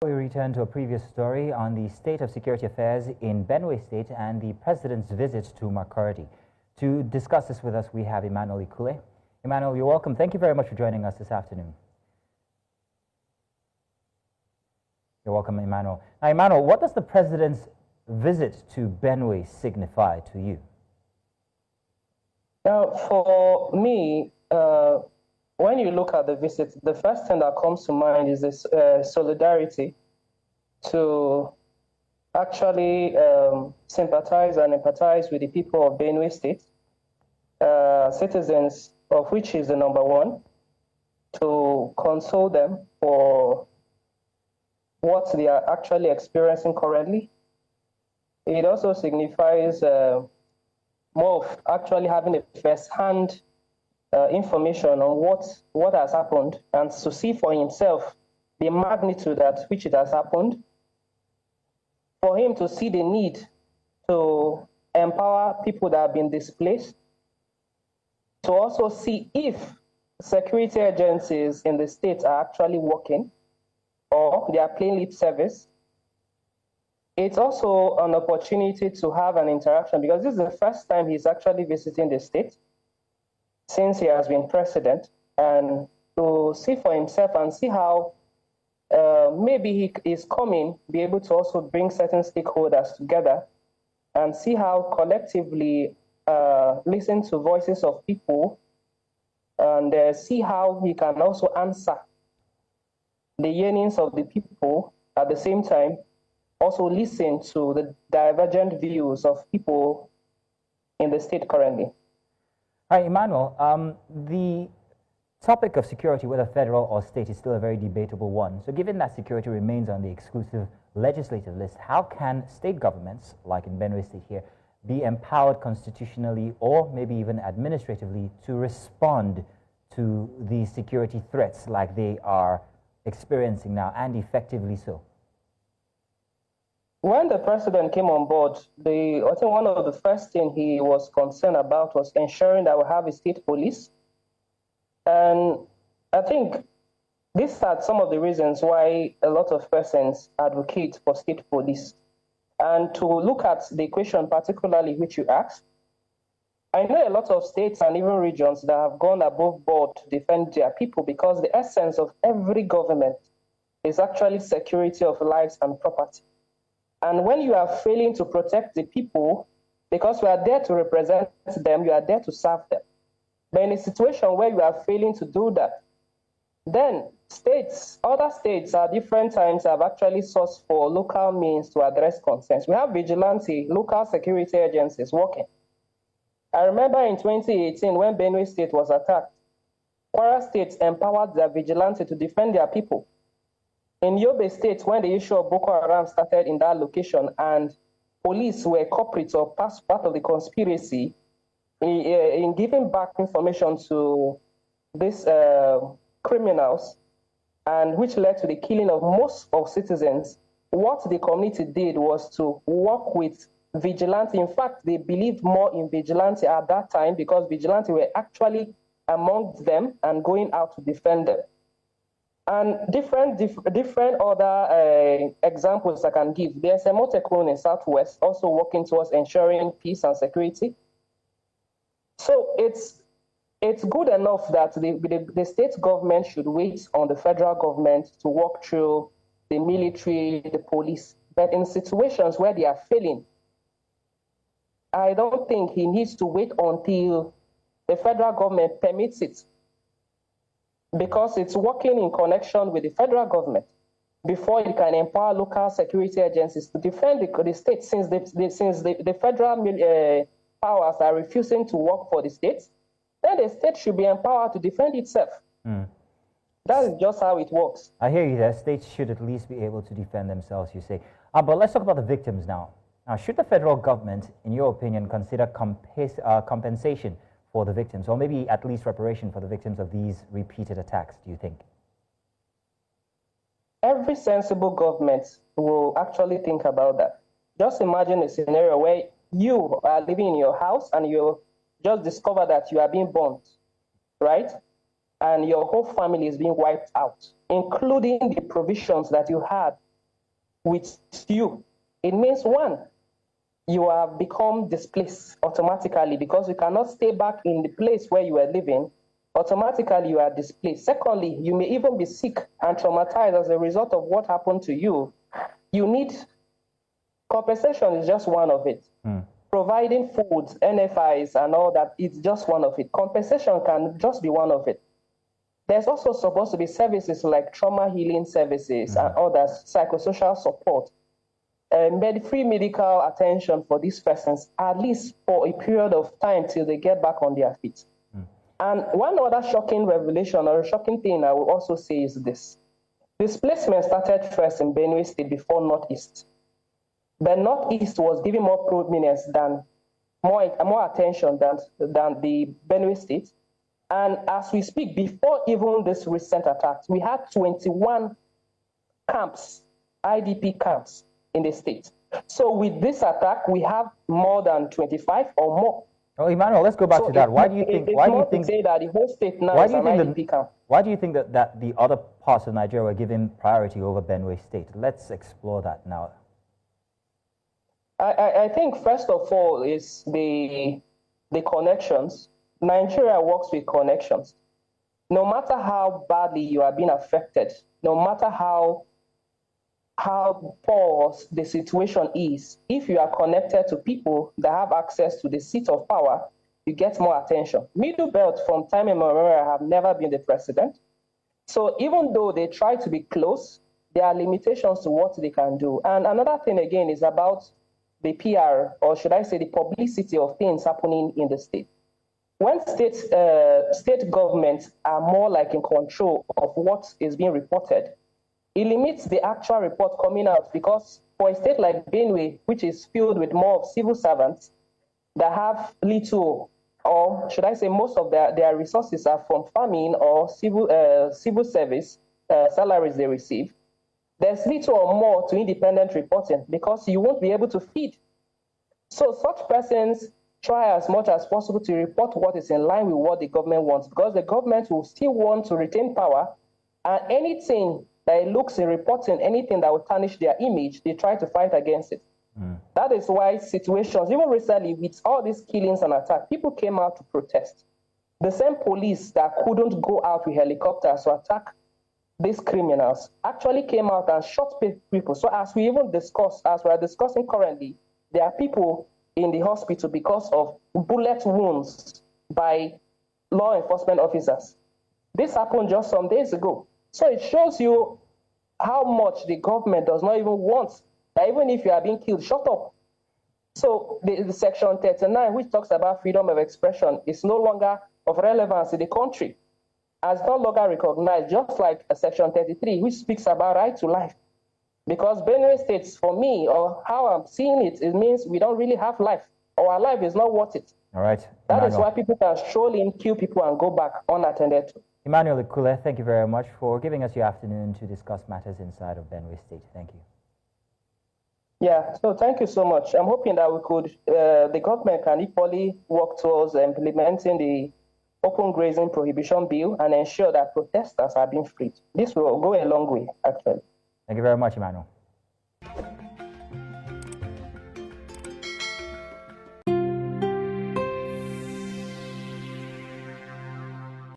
We return to a previous story on the state of security affairs in Benue State and the president's visit to MKD. To discuss this with us, we have Emmanuel Ikule. Emmanuel, you're welcome. Thank you very much for joining us this afternoon. You're welcome, Emmanuel. Now, Emmanuel, what does the president's visit to Benue signify to you? Now, for me, when you look at the visit, the first thing that comes to mind is this solidarity to actually sympathize and empathize with the people of Benue State, citizens of which is the number one, to console them for what they are actually experiencing currently. It also signifies more of actually having a first-hand information on what has happened and to see for himself the magnitude at which it has happened, for him to see the need to empower people that have been displaced, to also see if security agencies in the state are actually working or they are playing lip service. It's also an opportunity to have an interaction because this is the first time he's actually visiting the state since he has been president, and to see for himself and see how maybe he is coming, be able to also bring certain stakeholders together and see how collectively listen to voices of people and see how he can also answer the yearnings of the people at the same time, also listen to the divergent views of people in the state currently. Hi, Emmanuel. The topic of security, whether federal or state, is still a very debatable one. So given that security remains on the exclusive legislative list, how can state governments, like in Benue State here, be empowered constitutionally or maybe even administratively to respond to the security threats like they are experiencing now, and effectively so? When the president came on board, I think one of the first things he was concerned about was ensuring that we have a state police. And I think these are some of the reasons why a lot of persons advocate for state police. And to look at the equation particularly which you asked, I know a lot of states and even regions that have gone above board to defend their people because the essence of every government is actually security of lives and property. And when you are failing to protect the people, because you are there to represent them, you are there to serve them. But in a situation where you are failing to do that, then other states at different times have actually sourced for local means to address concerns. We have vigilante, local security agencies working. I remember in 2018 when Benue State was attacked, Kwara State empowered their vigilante to defend their people. In Yobe State, when the issue of Boko Haram started in that location and police were culprits or part of the conspiracy in giving back information to these criminals, and which led to the killing of most of citizens, what the community did was to work with vigilante. In fact, they believed more in vigilante at that time because vigilante were actually among them and going out to defend them. And different other examples I can give. There's a Motekun in Southwest also working towards ensuring peace and security. So it's good enough that the state government should wait on the federal government to work through the military, the police. But in situations where they are failing, I don't think he needs to wait until the federal government permits it, because it's working in connection with the federal government before you can empower local security agencies to defend the state, since the federal powers are refusing to work for the states. Then the state should be empowered to defend itself. That is just how it works. I hear you there. States should at least be able to defend themselves, you say. But let's talk about the victims now. Now, should the federal government, in your opinion, consider compensation for the victims, or maybe at least reparation for the victims of these repeated attacks, do you think? Every sensible government will actually think about that. Just imagine a scenario where you are living in your house and you just discover that you are being burnt, right? And your whole family is being wiped out, including the provisions that you had with you, it means one, you have become displaced automatically because you cannot stay back in the place where you were living. Automatically, you are displaced. Secondly, you may even be sick and traumatized as a result of what happened to you. You need compensation is just one of it. Providing food, NFIs, and all that is just one of it. Compensation can just be one of it. There's also supposed to be services like trauma healing services and others, psychosocial support, free medical attention for these persons, at least for a period of time till they get back on their feet. And one other shocking revelation or shocking thing I will also say is this. Displacement started first in Benue State before Northeast. The Northeast was given more prominence than, more attention than the Benue State. And as we speak, before even this recent attacks, we had 21 camps, IDP camps in the state. So with this attack, we have more than 25 or more. Oh, Emmanuel, let's go back to that. Why do you think? Why do you think say that the whole state now is an IDP camp? Why do you think that the other parts of Nigeria were given priority over Benue State? Let's explore that now. I think first of all is the connections. Nigeria works with connections. No matter how badly you are being affected, no matter how poor the situation is, if you are connected to people that have access to the seat of power, you get more attention. Middle Belt from time immemorial have never been the president. So even though they try to be close, there are limitations to what they can do. And another thing again is about the PR, or should I say the publicity of things happening in the state. When state governments are more like in control of what is being reported, it limits the actual report coming out, because for a state like Benue, which is filled with more of civil servants that have little, or should I say most of their resources are from farming or civil service salaries they receive, there's little or more to independent reporting because you won't be able to feed. So such persons try as much as possible to report what is in line with what the government wants, because the government will still want to retain power, and anything that looks in reporting, anything that will tarnish their image, they try to fight against it. That is why situations, even recently with all these killings and attacks, people came out to protest. The same police that couldn't go out with helicopters to attack these criminals actually came out and shot people. So as we even discuss, as we are discussing currently, there are people in the hospital because of bullet wounds by law enforcement officers. This happened just some days ago. So it shows you how much the government does not even want that even if you are being killed, shut up. So the Section 39, which talks about freedom of expression, is no longer of relevance in the country, as no longer recognized, just like a Section 33, which speaks about right to life. Because Benue State, for me, or how I'm seeing it, it means we don't really have life, or our life is not worth it. All right. That is why people can stroll in, kill people, and go back unattended to. Emmanuel Ikule, thank you very much for giving us your afternoon to discuss matters inside of Benue State. Thank you. Yeah, so thank you so much. I'm hoping that we could, the government can equally work towards implementing the open grazing prohibition bill and ensure that protesters are being freed. This will go a long way, actually. Thank you very much, Emmanuel.